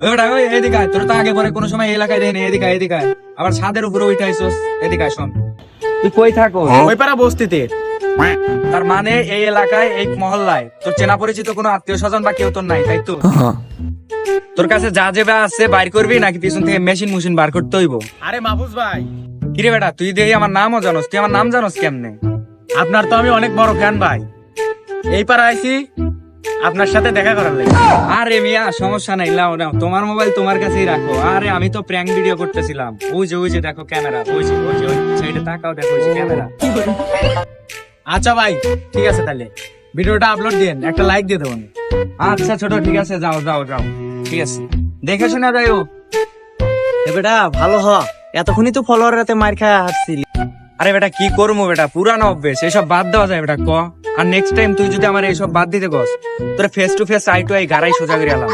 বেটা ওই এদিকে আয়, তোর তো আগে পরে কোনো সময় এই এলাকায় দেখিনি, এদিকে আয়, এদিকে আয়। আবার ছাদের উপরে উঠাইছস, এদিকে আয়, শোন তুই কই থাকো? ওই পাড়া বস্তিতে। তার মানে এই এলাকায় এই মহল্লায় তোর চেনা পরিচিত কোনো আত্মীয় স্বজন বা কেউ তোর নাই, তাই তো? তোর কাছে যা যেবা আছে বাইর করবি নাকি পিছন থেকে মেশিন মুশিন বার করতে হইব? আরে মাহফুজ ভাই, কিরে বেটা, তুই দেখি আমার নামও জানোস, তুই আমার নাম জানোস কেমনে? আপনার তো আমি অনেক বড় ফ্যান ভাই। এই পাড়া আইছি আপনার সাথে দেখা করার লাগে। আরে মিয়া সমস্যা নাই, লাও নাও, তোমার মোবাইল তোমার কাছেই রাখো। আরে আমি তো প্র্যাঙ্ক ভিডিও করতেছিলাম। ওই যে দেখো ক্যামেরা, ওই সাইডে তাকাও, দেখো ওই যে ক্যামেরা। আচ্ছা ভাই, ঠিক আছে, তাহলে ভিডিওটা আপলোড দিন, একটা লাইক দিয়ে দেবেন। আচ্ছা ছোট, ঠিক আছে, যাও যাও যাও, ঠিক আছে, দেখে শোনা যাইও। বেটা ভালো হ, এতক্ষণই তো ফলোয়ার রাতে মার খায় হাঁটছিলি। আরে বেটা কি করবো বেটা, পুরানো অভ্যেস, এসব বাদ দেওয়া যায় বেটা, ক। আর নেক্সট টাইম তুই যদি আমার এইসব বাদ দিতে কস, তোরা face to face eye to eye গাড়াই সোজা করে এলাম।